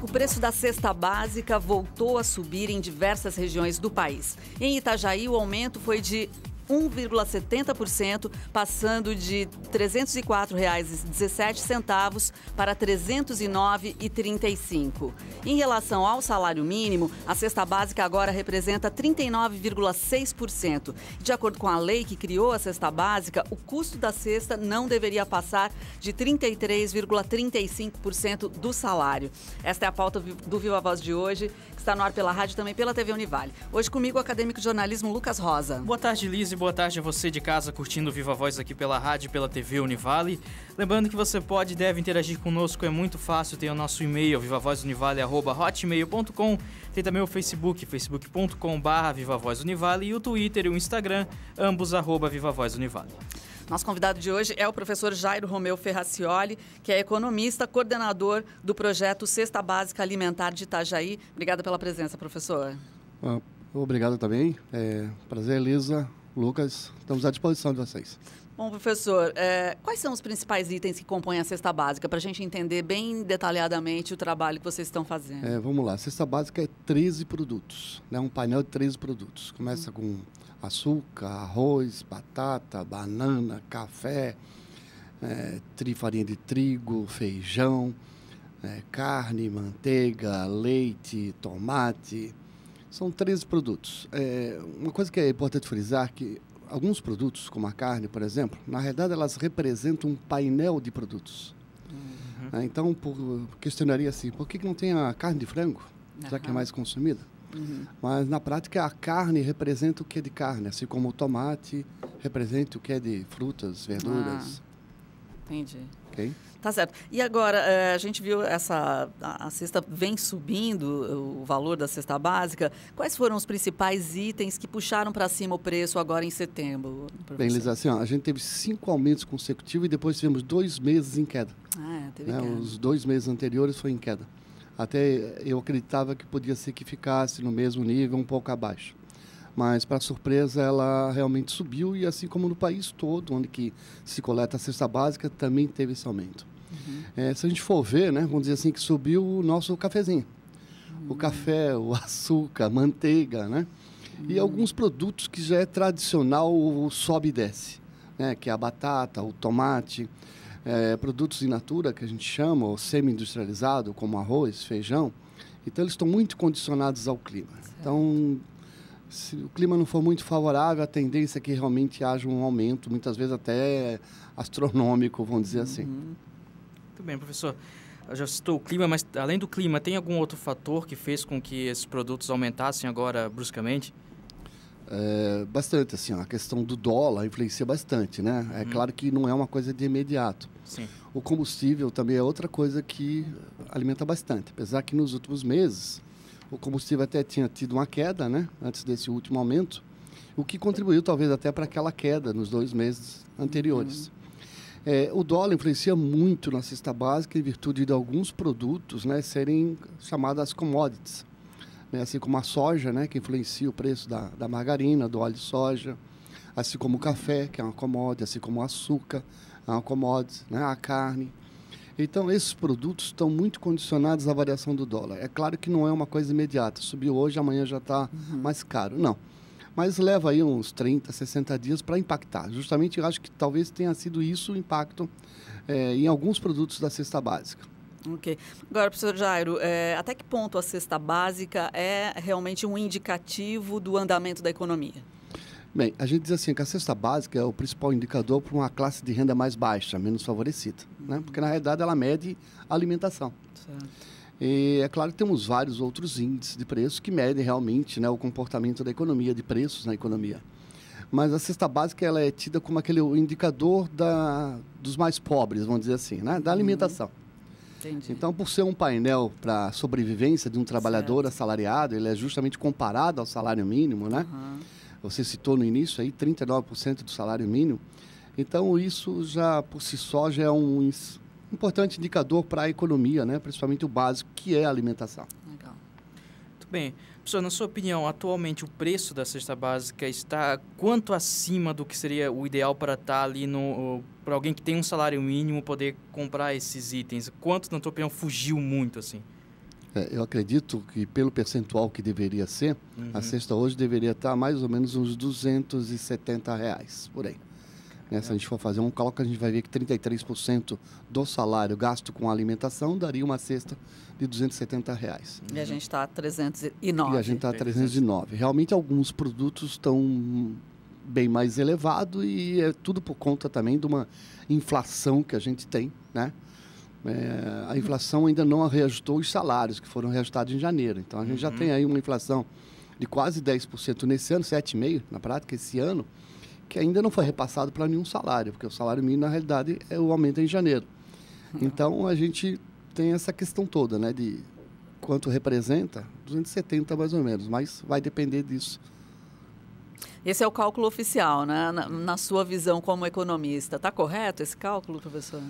O preço da cesta básica voltou a subir em diversas regiões do país. Em Itajaí, o aumento foi de 1,70%, passando de R$ 304,17 para R$ 309,35. Em relação ao salário mínimo, a cesta básica agora representa 39,6%. De acordo com a lei que criou a cesta básica, o custo da cesta não deveria passar de 33,35% do salário. Esta é a pauta do Viva Voz de hoje, que está no ar pela rádio e também pela TV Univale. Hoje comigo o acadêmico de jornalismo Lucas Rosa. Boa tarde, Liz. Boa tarde a você de casa curtindo Viva Voz aqui pela rádio e pela TV Univale. Lembrando que você pode e deve interagir conosco, é muito fácil, tem o nosso e-mail, vivavozunivale@hotmail.com. Tem também o Facebook, facebook.com/vivavozunivale e o Twitter e o Instagram, ambos @vivavozunivale. Nosso convidado de hoje é o professor Jairo Romeu Ferracioli, que é economista, coordenador do projeto Cesta Básica Alimentar de Itajaí. Obrigada pela presença, professor. Obrigado também. Prazer, Elisa, Lucas, estamos à disposição de vocês. Bom, professor, quais são os principais itens que compõem a cesta básica, para a gente entender bem detalhadamente o trabalho que vocês estão fazendo? Vamos lá, a cesta básica é 13 produtos, né? Um painel de 13 produtos. Começa com açúcar, arroz, batata, banana, café, farinha de trigo, feijão, carne, manteiga, leite, tomate. São 13 produtos. Uma coisa que é importante frisar que alguns produtos, como a carne, por exemplo, na realidade elas representam um painel de produtos. Uhum. Então, questionaria assim, por que não tem a carne de frango, já que é mais consumida? Uhum. Mas, na prática, a carne representa o que é de carne, assim como o tomate representa o que é de frutas, verduras. Entendi. Ok? Tá certo. E agora, a gente viu a cesta vem subindo, o valor da cesta básica. Quais foram os principais itens que puxaram para cima o preço agora em setembro? Bem, Lisa, assim, a gente teve 5 aumentos consecutivos e depois tivemos 2 meses em queda. Teve queda. Os 2 meses anteriores foi em queda. Até eu acreditava que podia ser que ficasse no mesmo nível, um pouco abaixo. Mas, para surpresa, ela realmente subiu e assim como no país todo, onde que se coleta a cesta básica, também teve esse aumento. Uhum. Se a gente for ver, né, vamos dizer assim, que subiu o nosso cafezinho. O café, o açúcar, a manteiga, né? E alguns produtos que já é tradicional, o sobe e desce, né? Que é a batata, o tomate, produtos in natura, que a gente chama, ou semi-industrializado, como arroz, feijão. Então, eles estão muito condicionados ao clima. Então, se o clima não for muito favorável, a tendência é que realmente haja um aumento, muitas vezes até astronômico, vamos dizer assim. Muito bem, professor. Eu já citou o clima, mas além do clima, tem algum outro fator que fez com que esses produtos aumentassem agora bruscamente? Bastante, assim, a questão do dólar influencia bastante, né? É claro que não é uma coisa de imediato. Sim. O combustível também é outra coisa que alimenta bastante, apesar que nos últimos meses o combustível até tinha tido uma queda, né? Antes desse último aumento, o que contribuiu talvez até para aquela queda nos 2 meses anteriores. O dólar influencia muito na cesta básica em virtude de alguns produtos, né, serem chamadas commodities. Assim como a soja, né, que influencia o preço da margarina, do óleo de soja, assim como o café, que é uma commodity, assim como o açúcar, é uma commodity, né, a carne. Então, esses produtos estão muito condicionados à variação do dólar. É claro que não é uma coisa imediata, subiu hoje, amanhã já está mais caro, não. Mas leva aí uns 30, 60 dias para impactar. Justamente, eu acho que talvez tenha sido isso o impacto em alguns produtos da cesta básica. Ok. Agora, professor Jairo, até que ponto a cesta básica é realmente um indicativo do andamento da economia? Bem, a gente diz assim que a cesta básica é o principal indicador para uma classe de renda mais baixa, menos favorecida, né? Porque, na realidade, ela mede a alimentação. Certo. E é claro que temos vários outros índices de preço que medem realmente, né, o comportamento da economia, de preços na economia. Mas a cesta básica ela é tida como aquele indicador dos mais pobres, vamos dizer assim, né, da alimentação. Entendi. Então, por ser um painel para a sobrevivência de um trabalhador assalariado, ele é justamente comparado ao salário mínimo, né? Você citou no início aí 39% do salário mínimo. Então, isso já por si só já é um importante indicador para a economia, né? Principalmente o básico, que é a alimentação. Legal. Muito bem. Professor, na sua opinião, atualmente o preço da cesta básica está quanto acima do que seria o ideal para estar ali para alguém que tem um salário mínimo poder comprar esses itens? Quanto, na tua opinião, fugiu muito assim? Eu acredito que pelo percentual que deveria ser, a cesta hoje deveria estar mais ou menos uns R$270, por aí. Se a gente for fazer um cálculo, a gente vai ver que 33% do salário gasto com alimentação daria uma cesta de R$270. E a gente está a 309. E a gente está a 309. Realmente, alguns produtos estão bem mais elevados e é tudo por conta também de uma inflação que a gente tem, né? A inflação ainda não reajustou os salários, que foram reajustados em janeiro. Então, a gente já tem aí uma inflação de quase 10% nesse ano, 7,5% na prática, esse ano, que ainda não foi repassado para nenhum salário, porque o salário mínimo, na realidade, é o aumento em janeiro. Então, a gente tem essa questão toda, né, de quanto representa, 270 mais ou menos, mas vai depender disso. Esse é o cálculo oficial, né? Na sua visão como economista. Está correto esse cálculo, professor?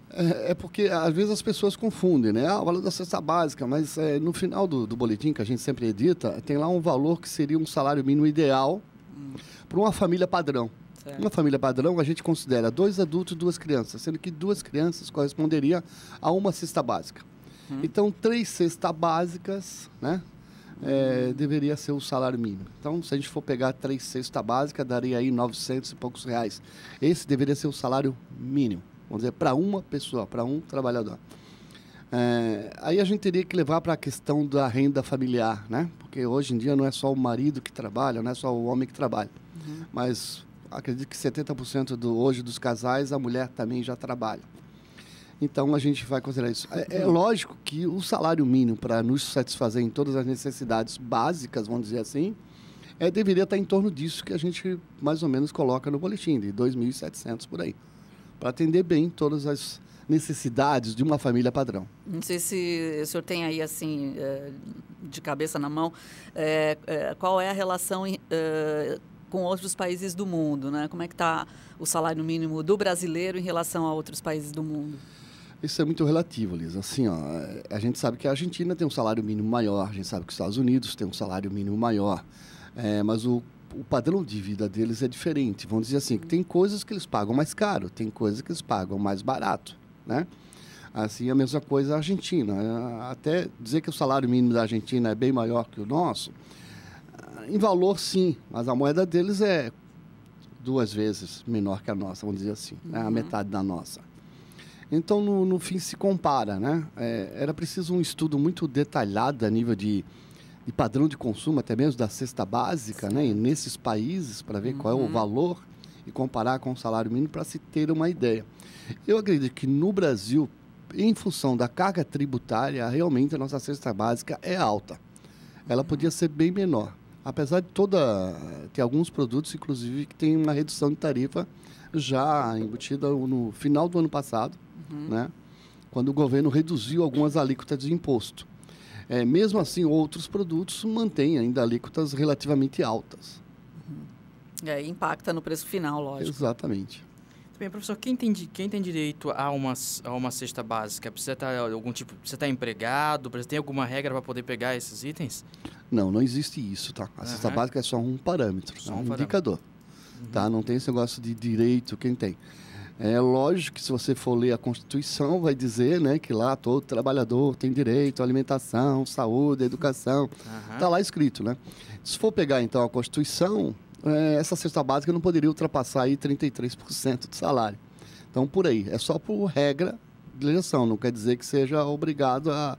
É porque, às vezes, as pessoas confundem, né? O valor da cesta básica, mas no final do boletim, que a gente sempre edita, tem lá um valor que seria um salário mínimo ideal para uma família padrão. Certo. Uma família padrão, a gente considera 2 adultos e 2 crianças, sendo que 2 crianças corresponderia a uma cesta básica. Então, 3 cestas básicas, né? Deveria ser o salário mínimo. Então, se a gente for pegar 3 cestas básicas, daria aí 900 e poucos reais. Esse deveria ser o salário mínimo. Vamos dizer, para uma pessoa, para um trabalhador. Aí a gente teria que levar para a questão da renda familiar, né? Porque hoje em dia não é só o marido que trabalha, não é só o homem que trabalha. Mas acredito que 70% hoje dos casais, a mulher também já trabalha. Então, a gente vai considerar isso. É lógico que o salário mínimo, para nos satisfazer em todas as necessidades básicas, vamos dizer assim, deveria estar em torno disso que a gente mais ou menos coloca no boletim, de 2.700 por aí, para atender bem todas as necessidades de uma família padrão. Não sei se o senhor tem aí, assim, de cabeça na mão, qual é a relação com outros países do mundo, né? Como é que está o salário mínimo do brasileiro em relação a outros países do mundo? Isso é muito relativo, Liz. Assim, a gente sabe que a Argentina tem um salário mínimo maior, a gente sabe que os Estados Unidos tem um salário mínimo maior, mas o padrão de vida deles é diferente. Vamos dizer assim, que tem coisas que eles pagam mais caro, tem coisas que eles pagam mais barato, né? Assim, a mesma coisa a Argentina. Até dizer que o salário mínimo da Argentina é bem maior que o nosso, em valor, sim, mas a moeda deles é 2 vezes menor que a nossa, vamos dizer assim, a metade da nossa. Então, no fim, se compara, né? Era preciso um estudo muito detalhado a nível de padrão de consumo, até mesmo da cesta básica, né? E nesses países, para ver qual é o valor e comparar com o salário mínimo para se ter uma ideia. Eu acredito que no Brasil, em função da carga tributária, realmente a nossa cesta básica é alta. Ela podia ser bem menor. Apesar de ter alguns produtos, inclusive, que tem uma redução de tarifa já embutida no final do ano passado, né? Quando o governo reduziu algumas alíquotas de imposto. Mesmo assim, outros produtos mantêm ainda alíquotas relativamente altas. Impacta no preço final, lógico. Exatamente. Bem, professor, quem tem direito a uma cesta básica? Precisa estar empregado? Tem alguma regra para poder pegar esses itens? Não existe isso, tá? A cesta básica é só um parâmetro, um indicador. Tá? Não tem esse negócio de direito, quem tem. É lógico que se você for ler a Constituição, vai dizer, né, que lá todo trabalhador tem direito à alimentação, saúde, educação. Está lá escrito, né? Se for pegar, então, a Constituição, essa cesta básica não poderia ultrapassar aí 33% do salário. Então, por aí. É só por regra de legislação. Não quer dizer que seja obrigado a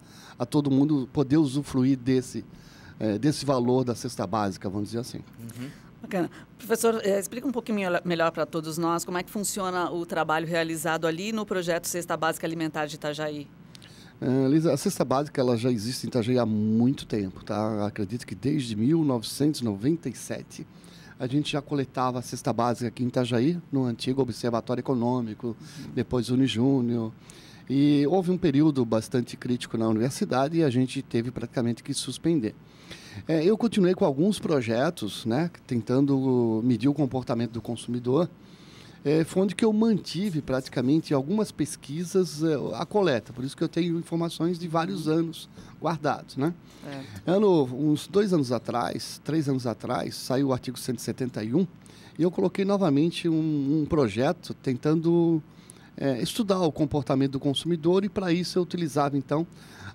todo mundo poder usufruir desse valor da cesta básica, vamos dizer assim. Bacana. Professor, explica um pouquinho melhor para todos nós como é que funciona o trabalho realizado ali no projeto Cesta Básica Alimentar de Itajaí. Lisa, a cesta básica ela já existe em Itajaí há muito tempo, tá? Acredito que desde 1997 a gente já coletava a cesta básica aqui em Itajaí, no antigo Observatório Econômico, depois Unijúnior. E houve um período bastante crítico na universidade e a gente teve praticamente que suspender. Eu continuei com alguns projetos, né, tentando medir o comportamento do consumidor. foi onde que eu mantive praticamente algumas pesquisas a coleta. Por isso que eu tenho informações de vários anos guardados, né? Uns 2 anos atrás, 3 anos atrás, saiu o artigo 171 e eu coloquei novamente um projeto tentando estudar o comportamento do consumidor e para isso eu utilizava então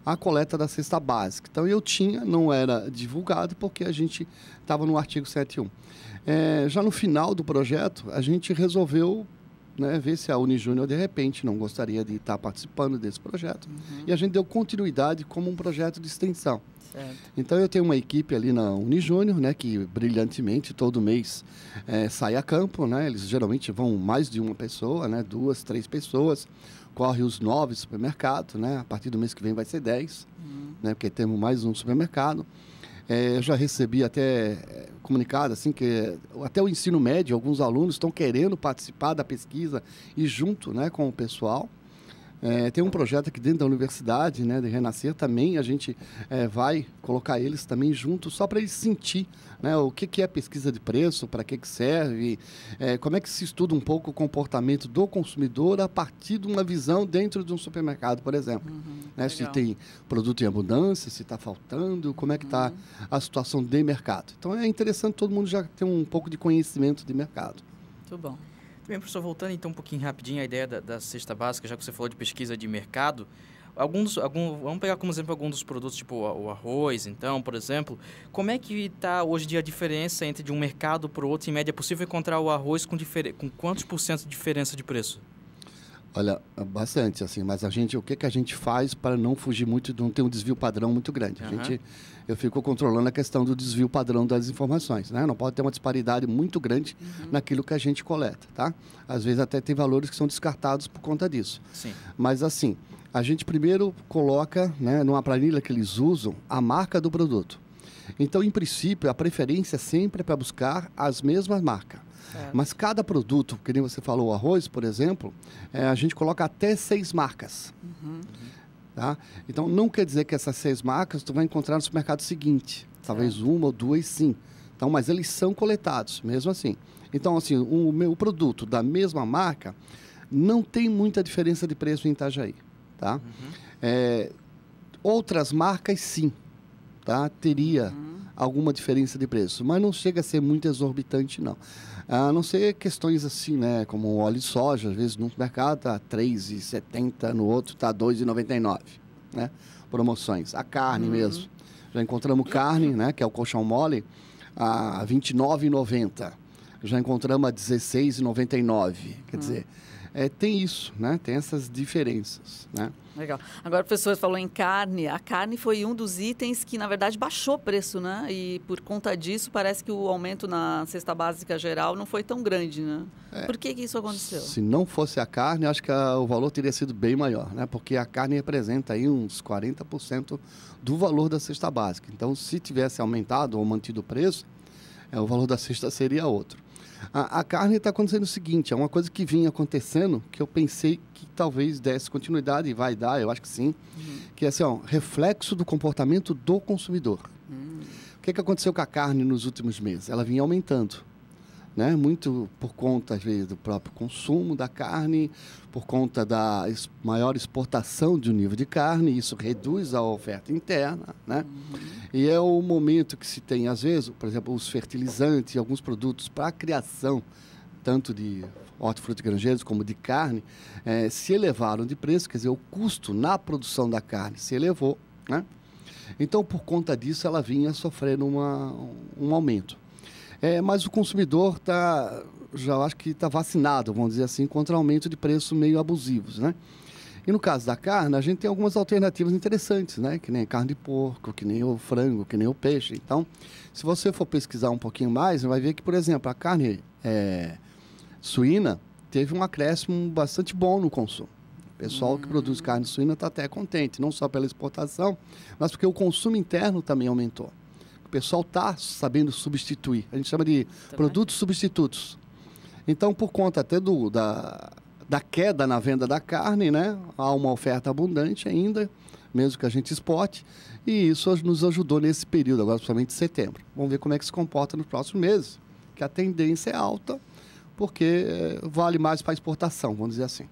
a coleta da cesta básica. Então eu não era divulgado porque a gente estava no artigo 171. Já no final do projeto, a gente resolveu ver se a Unijúnior, de repente, não gostaria de estar participando desse projeto. E a gente deu continuidade como um projeto de extensão. Certo. Então, eu tenho uma equipe ali na Unijúnior, que brilhantemente, todo mês, sai a campo. Eles geralmente vão mais de uma pessoa, 2, 3 pessoas. Corre os 9 supermercados, a partir do mês que vem vai ser 10, porque temos mais um supermercado. Eu já recebi até comunicado assim que até o ensino médio, alguns alunos estão querendo participar da pesquisa e junto com o pessoal. Tem um projeto aqui dentro da universidade, de Renascer, também a gente vai colocar eles também juntos, só para eles sentir o que é pesquisa de preço, para que serve, como é que se estuda um pouco o comportamento do consumidor a partir de uma visão dentro de um supermercado, por exemplo. Se tem produto em abundância, se está faltando, como é que está a situação de mercado. Então é interessante todo mundo já ter um pouco de conhecimento de mercado. Muito bom. Bem, professor, voltando então um pouquinho rapidinho à ideia da cesta básica, já que você falou de pesquisa de mercado, vamos pegar como exemplo alguns dos produtos, tipo o arroz, então, por exemplo. Como é que está hoje em dia a diferença entre de um mercado para o outro? Em média, é possível encontrar o arroz com quantos % de diferença de preço? Olha, bastante, assim, mas o que a gente faz para não fugir muito, não ter um desvio padrão muito grande? Eu fico controlando a questão do desvio padrão das informações, Não pode ter uma disparidade muito grande naquilo que a gente coleta, tá? Às vezes até tem valores que são descartados por conta disso. Sim. Mas assim, a gente primeiro coloca, numa planilha que eles usam, a marca do produto. Então, em princípio, a preferência sempre é para buscar as mesmas marcas. Mas cada produto, que nem você falou, o arroz, por exemplo, a gente coloca até 6 marcas. Tá? Então, não quer dizer que essas 6 marcas tu vai encontrar no supermercado seguinte. Talvez 1 ou 2, sim. Então, mas eles são coletados, mesmo assim. Então, assim, o produto da mesma marca não tem muita diferença de preço em Itajaí. Tá? Outras marcas, sim. Tá? Teria alguma diferença de preço, mas não chega a ser muito exorbitante, não. A não ser questões assim, como óleo de soja, às vezes no mercado está R$ 3,70, no outro está R$ 2,99, promoções. A carne mesmo. Já encontramos carne, que é o colchão mole, a R$ 29,90. Já encontramos a R$ 16,99. Quer dizer, tem isso, tem essas diferenças, Legal. Agora, o professor falou em carne. A carne foi um dos itens que, na verdade, baixou o preço, E por conta disso, parece que o aumento na cesta básica geral não foi tão grande, Por que isso aconteceu? Se não fosse a carne, acho que o valor teria sido bem maior, Porque a carne representa aí uns 40% do valor da cesta básica. Então, se tivesse aumentado ou mantido o preço, o valor da cesta seria outro. A carne está acontecendo o seguinte, é uma coisa que vinha acontecendo, que eu pensei que talvez desse continuidade, e vai dar, eu acho que sim, que é assim, reflexo do comportamento do consumidor. O que aconteceu com a carne nos últimos meses? Ela vinha aumentando, muito por conta, às vezes, do próprio consumo da carne, por conta da maior exportação de um nível de carne, isso reduz a oferta interna, E é o momento que se tem, às vezes, por exemplo, os fertilizantes e alguns produtos para a criação, tanto de hortifruti granjeiros como de carne, se elevaram de preço, quer dizer, o custo na produção da carne se elevou, Então, por conta disso, ela vinha sofrendo um aumento. Mas o consumidor já acho que está vacinado, vamos dizer assim, contra aumento de preços meio abusivos, E no caso da carne, a gente tem algumas alternativas interessantes, que nem carne de porco, que nem o frango, que nem o peixe. Então, se você for pesquisar um pouquinho mais, você vai ver que, por exemplo, a carne suína teve um acréscimo bastante bom no consumo. O pessoal que produz carne suína está até contente, não só pela exportação, mas porque o consumo interno também aumentou. O pessoal está sabendo substituir. A gente chama de produtos substitutos. Então, por conta até da queda na venda da carne, há uma oferta abundante ainda, mesmo que a gente exporte, e isso nos ajudou nesse período, agora principalmente setembro. Vamos ver como é que se comporta nos próximos meses, que a tendência é alta, porque vale mais para exportação, vamos dizer assim.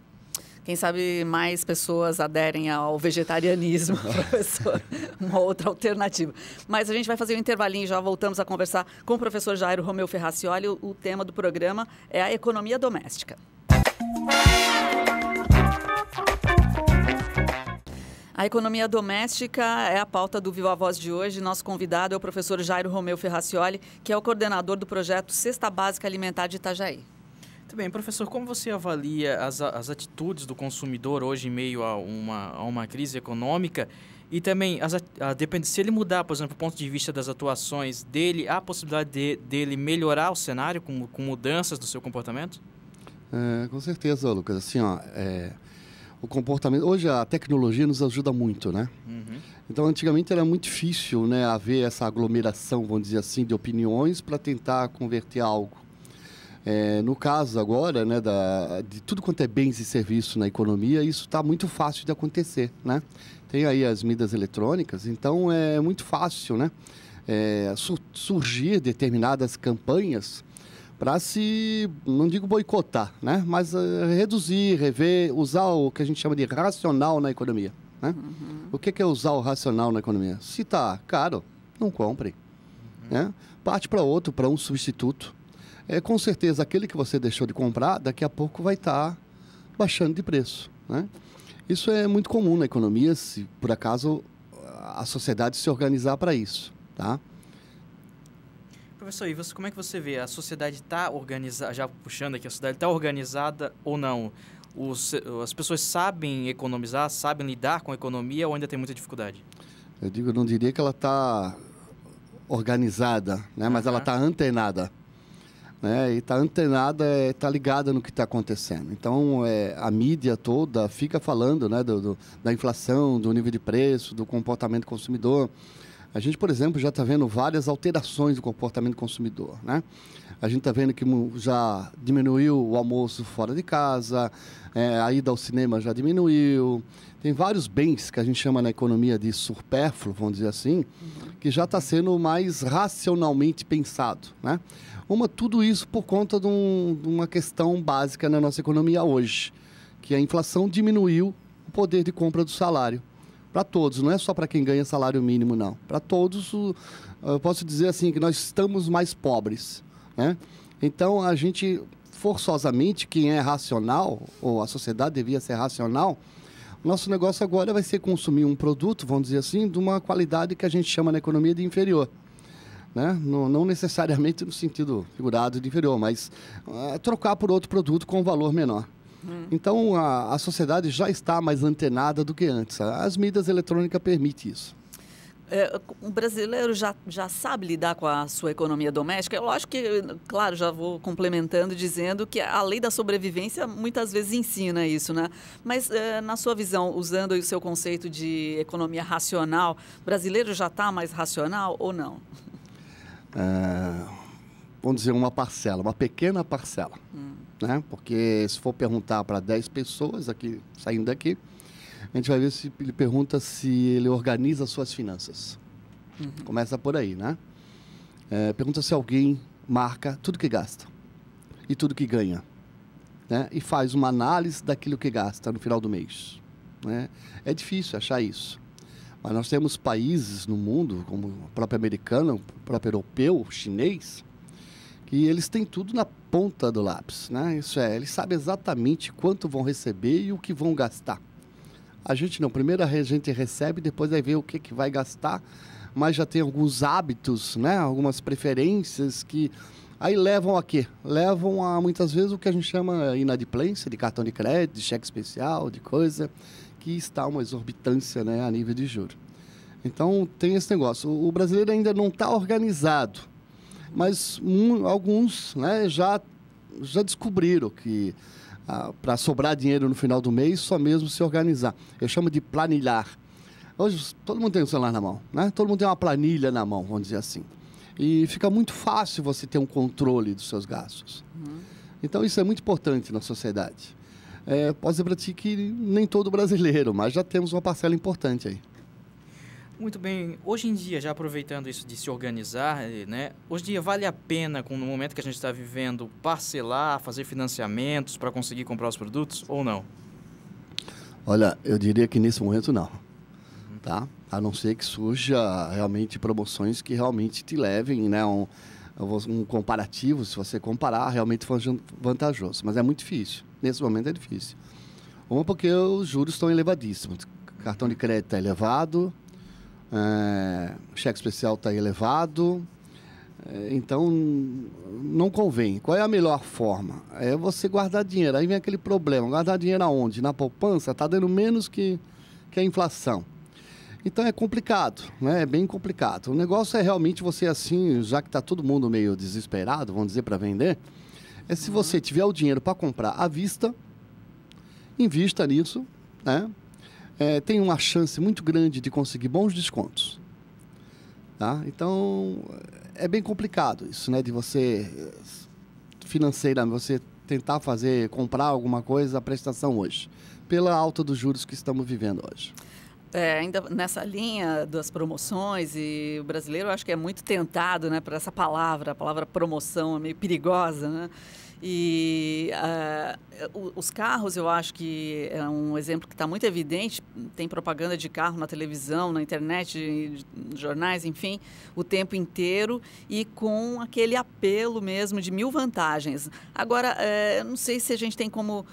Quem sabe mais pessoas aderem ao vegetarianismo, professor. Uma outra alternativa. Mas a gente vai fazer um intervalinho e já voltamos a conversar com o professor Jairo Romeu Ferracioli. O tema do programa é a economia doméstica. A economia doméstica é a pauta do Viva Voz de hoje. Nosso convidado é o professor Jairo Romeu Ferracioli, que é o coordenador do projeto Cesta Básica Alimentar de Itajaí. Muito bem, professor, como você avalia as atitudes do consumidor hoje em meio a uma crise econômica e também, se ele mudar, por exemplo, o ponto de vista das atuações dele, há a possibilidade dele melhorar o cenário com mudanças do seu comportamento? Com certeza, Lucas. Assim, o comportamento... Hoje a tecnologia nos ajuda muito, né? Uhum. Então, antigamente era muito difícil, né, haver essa aglomeração, vamos dizer assim, de opiniões para tentar converter algo. No caso agora, né, de tudo quanto é bens e serviços na economia, isso está muito fácil de acontecer, né? Tem aí as mídias eletrônicas, então é muito fácil, né, surgir determinadas campanhas para não digo boicotar, né, mas reduzir, rever, usar o que a gente chama de racional na economia, né? Uhum. O que é usar o racional na economia? Se está caro, não compre, né? Parte para outro, para um substituto. Com certeza, aquele que você deixou de comprar, daqui a pouco vai estar baixando de preço, né? Isso é muito comum na economia, se por acaso a sociedade se organizar para isso, tá? Professor, e como é que você vê? A sociedade está organizada, já puxando aqui, a sociedade está organizada ou não? As pessoas sabem economizar, sabem lidar com a economia ou ainda tem muita dificuldade? Eu não diria que ela está organizada, né? Mas ela está antenada. E está antenada, está ligada no que está acontecendo. Então, a mídia toda fica falando, né, da inflação, do nível de preço, do comportamento do consumidor. A gente, por exemplo, já está vendo várias alterações do comportamento do consumidor, né? A gente está vendo que já diminuiu o almoço fora de casa, a ida ao cinema já diminuiu. Tem vários bens que a gente chama na economia de supérfluo, vamos dizer assim, que já está sendo mais racionalmente pensado, né? Tudo isso por conta de uma questão básica na nossa economia hoje, que a inflação diminuiu o poder de compra do salário. Para todos, não é só para quem ganha salário mínimo, não. Para todos, eu posso dizer assim, que nós estamos mais pobres, né? Então, a gente, forçosamente, quem é racional, ou a sociedade devia ser racional, nosso negócio agora vai ser consumir um produto, vamos dizer assim, de uma qualidade que a gente chama na economia de inferior. Né? Não necessariamente no sentido figurado de inferior, mas trocar por outro produto com valor menor. Então, a sociedade já está mais antenada do que antes. As mídias eletrônicas permitem isso. O brasileiro já sabe lidar com a sua economia doméstica. Eu acho que, claro, já vou complementando, dizendo que a lei da sobrevivência muitas vezes ensina isso, né? Mas, na sua visão, usando o seu conceito de economia racional, o brasileiro já está mais racional ou não? Vamos dizer, uma pequena parcela, né? Porque se for perguntar para 10 pessoas aqui, saindo daqui, a gente vai ver se ele pergunta se ele organiza suas finanças. Começa por aí, né? Pergunta se alguém marca tudo que gasta e tudo que ganha, né? E faz uma análise daquilo que gasta no final do mês, né? É difícil achar isso. Mas nós temos países no mundo, como o próprio americano, o próprio europeu, o chinês, que eles têm tudo na ponta do lápis, né? Isso eles sabem exatamente quanto vão receber e o que vão gastar. A gente não, primeiro a gente recebe, depois vai ver o que vai gastar, mas já tem alguns hábitos, né? Algumas preferências que aí levam a quê? Levam a, muitas vezes, o que a gente chama inadimplência de cartão de crédito, de cheque especial, de coisa que está uma exorbitância, né, a nível de juros. Então, tem esse negócio. O brasileiro ainda não está organizado, mas alguns, né, já descobriram que para sobrar dinheiro no final do mês, só mesmo se organizar. Eu chamo de planilhar. Hoje, todo mundo tem um celular na mão, né? Todo mundo tem uma planilha na mão, vamos dizer assim. E fica muito fácil você ter um controle dos seus gastos. Então, isso é muito importante na sociedade. Posso dizer para ti que nem todo brasileiro, mas já temos uma parcela importante aí. Muito bem. Hoje em dia, já aproveitando isso de se organizar, né? Hoje em dia vale a pena, no momento que a gente está vivendo, parcelar, fazer financiamentos para conseguir comprar os produtos ou não? Olha, eu diria que nesse momento não, tá? A não ser que surja realmente promoções que realmente te levem, né, um comparativo, se você comparar, realmente vantajoso. Mas é muito difícil. Nesse momento é difícil. Uma, porque os juros estão elevadíssimos. Cartão de crédito está elevado, cheque especial está elevado. Então, não convém. Qual é a melhor forma? É você guardar dinheiro. Aí vem aquele problema. Guardar dinheiro aonde? Na poupança está dando menos que a inflação. Então é complicado, né? É bem complicado. O negócio é realmente você assim, já que está todo mundo meio desesperado, vamos dizer, para vender, se você tiver o dinheiro para comprar à vista, invista nisso, né? Tem uma chance muito grande de conseguir bons descontos, tá? Então é bem complicado isso, né? De você financeiramente, você tentar comprar alguma coisa a prestação hoje, pela alta dos juros que estamos vivendo hoje. Ainda nessa linha das promoções, e o brasileiro eu acho que é muito tentado, né, por essa palavra, a palavra promoção é meio perigosa, né? E os carros, eu acho que é um exemplo que está muito evidente. Tem propaganda de carro na televisão, na internet, jornais, enfim, o tempo inteiro e com aquele apelo mesmo de 1000 vantagens. Agora, eu não sei se a gente tem como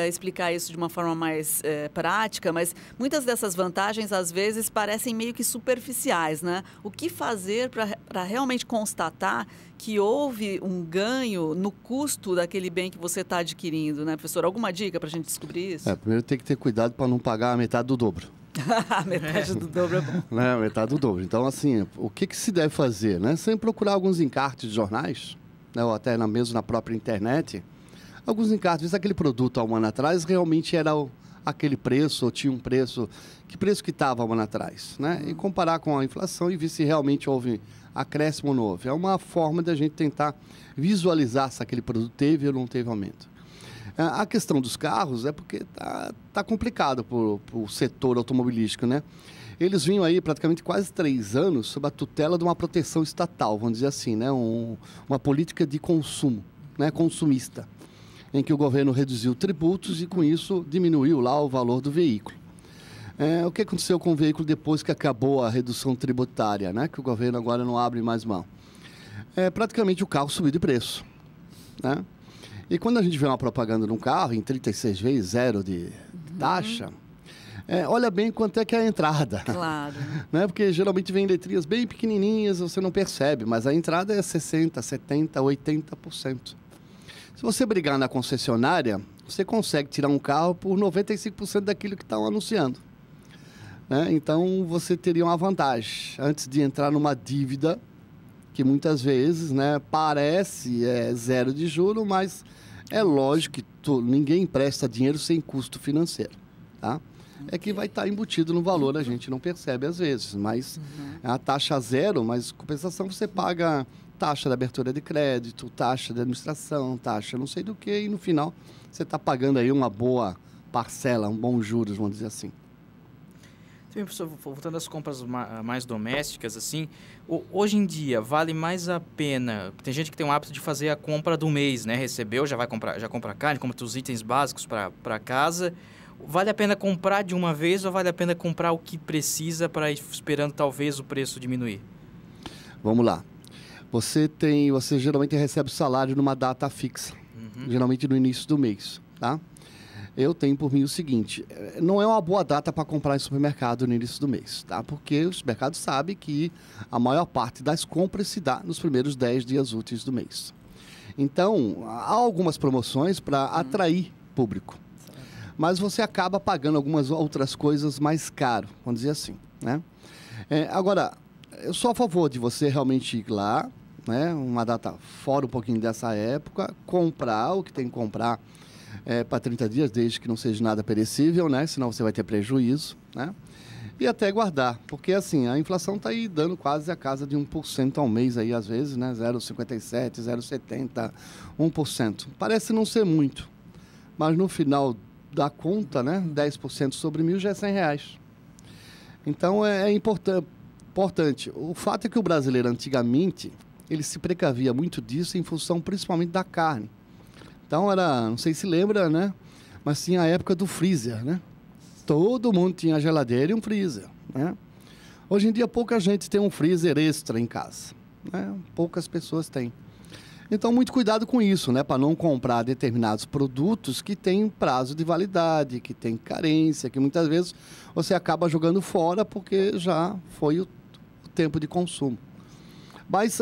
explicar isso de uma forma mais prática, mas muitas dessas vantagens, às vezes, parecem meio que superficiais, né? O que fazer para realmente constatar que houve um ganho no custo daquele bem que você está adquirindo, né, professor? Alguma dica para a gente descobrir isso? Primeiro tem que ter cuidado para não pagar a metade do dobro. A metade do dobro é bom. Né? A metade do dobro. Então, assim, o que se deve fazer? Né? Sem procurar alguns encartes de jornais, né, ou até mesmo na própria internet, alguns encartes. Aquele produto há um ano atrás realmente era aquele preço, ou tinha um preço, que preço que estava há um ano atrás, né? E comparar com a inflação e ver se realmente houve acréscimo ou não houve. É uma forma de a gente tentar visualizar se aquele produto teve ou não teve aumento. A questão dos carros é porque tá complicado para o setor automobilístico, né? Eles vinham aí praticamente quase 3 anos sob a tutela de uma proteção estatal, vamos dizer assim, né? Uma política de consumo, né? Consumista, em que o governo reduziu tributos e com isso diminuiu lá o valor do veículo. O que aconteceu com o veículo depois que acabou a redução tributária, né? Que o governo agora não abre mais mão? Praticamente o carro subiu de preço, né? E quando a gente vê uma propaganda num carro em 36 vezes zero de taxa, olha bem quanto é que é a entrada. Claro. Né? Porque geralmente vem letrinhas bem pequenininhas, você não percebe, mas a entrada é 60%, 70%, 80%. Se você brigar na concessionária, você consegue tirar um carro por 95% daquilo que estão anunciando. Né? Então, você teria uma vantagem antes de entrar numa dívida que muitas vezes, né, parece zero de juro, mas é lógico que ninguém empresta dinheiro sem custo financeiro. Tá? É que vai estar embutido no valor, a gente não percebe às vezes, mas a taxa zero, mas compensação você paga taxa de abertura de crédito, taxa de administração, taxa não sei do que, e no final você está pagando aí uma boa parcela, um bom juros, vamos dizer assim. Sim, professor, voltando às compras mais domésticas, assim, hoje em dia vale mais a pena, tem gente que tem o hábito de fazer a compra do mês, né? Recebeu, já compra carne, compra os itens básicos para casa. Vale a pena comprar de uma vez ou vale a pena comprar o que precisa para ir esperando talvez o preço diminuir? Vamos lá. Você geralmente recebe o salário numa data fixa, geralmente no início do mês, tá? Eu tenho por mim o seguinte, não é uma boa data para comprar em supermercado no início do mês, tá? Porque o supermercado sabe que a maior parte das compras se dá nos primeiros 10 dias úteis do mês. Então, há algumas promoções para atrair público, mas você acaba pagando algumas outras coisas mais caro, vamos dizer assim, né? Agora, eu sou a favor de você realmente ir lá, né? Uma data fora um pouquinho dessa época, comprar o que tem que comprar para 30 dias, desde que não seja nada perecível, né? Senão você vai ter prejuízo, né? E até guardar, porque assim, a inflação está aí dando quase a casa de 1% ao mês aí, às vezes, né? 0,57, 0,70, 1%. Parece não ser muito, mas no final da conta, né? 10% sobre 1.000 já é R$100. Então, é importante, importante. O fato é que o brasileiro, antigamente, ele se precavia muito disso em função principalmente da carne. Então, não sei se lembra, né? Mas tinha a época do freezer, né? Todo mundo tinha a geladeira e um freezer, né? Hoje em dia, pouca gente tem um freezer extra em casa, né? Poucas pessoas têm. Então, muito cuidado com isso, né? Para não comprar determinados produtos que têm prazo de validade, que têm carência, que muitas vezes você acaba jogando fora porque já foi o tempo de consumo. Mas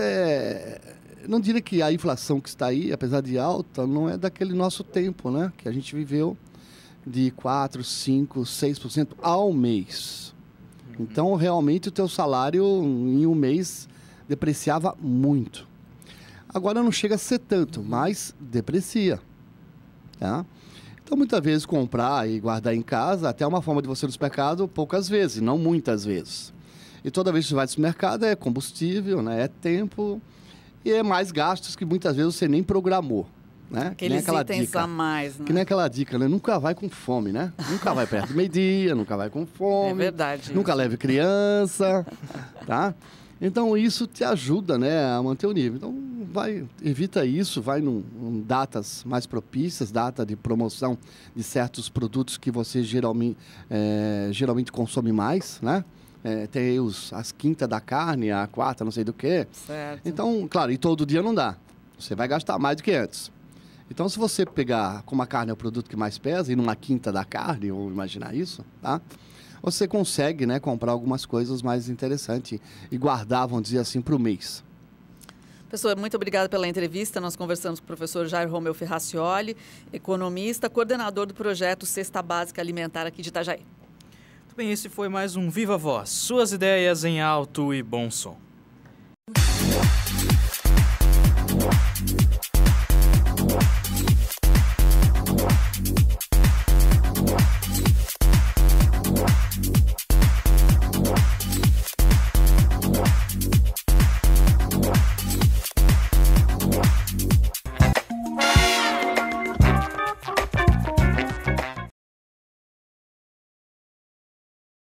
não diria que a inflação que está aí, apesar de alta, não é daquele nosso tempo, né? Que a gente viveu de 4%, 5%, 6% ao mês. Então, realmente, o teu salário em um mês depreciava muito. Agora não chega a ser tanto, mas deprecia. Tá? Então, muitas vezes, comprar e guardar em casa, até é uma forma de você ir no supermercado poucas vezes, não muitas vezes. E toda vez que você vai no supermercado é combustível, né? É tempo e é mais gastos que muitas vezes você nem programou. Né? Aqueles itens dica, a mais, né? Que nem aquela dica, né? Nunca vai com fome, né? Nunca vai perto do meio-dia, nunca vai com fome. É verdade. Nunca leve criança, tá? Então, isso te ajuda, né, a manter o nível. Então, evita isso, vai em datas mais propícias, data de promoção de certos produtos que você geralmente consome mais, né? Tem aí as quintas da carne, a quarta, não sei do que. Certo. Então, claro, e todo dia não dá. Você vai gastar mais do que antes. Então, se você pegar, como a carne é o produto que mais pesa, e numa quinta da carne, ou imaginar isso, tá? Você consegue, né, comprar algumas coisas mais interessantes e guardar, vamos dizer assim, para o mês. Professor, muito obrigada pela entrevista. Nós conversamos com o professor Jair Romeu Ferracioli, economista, coordenador do projeto Cesta Básica Alimentar aqui de Itajaí. Muito bem, esse foi mais um Viva Voz. Suas ideias em alto e bom som.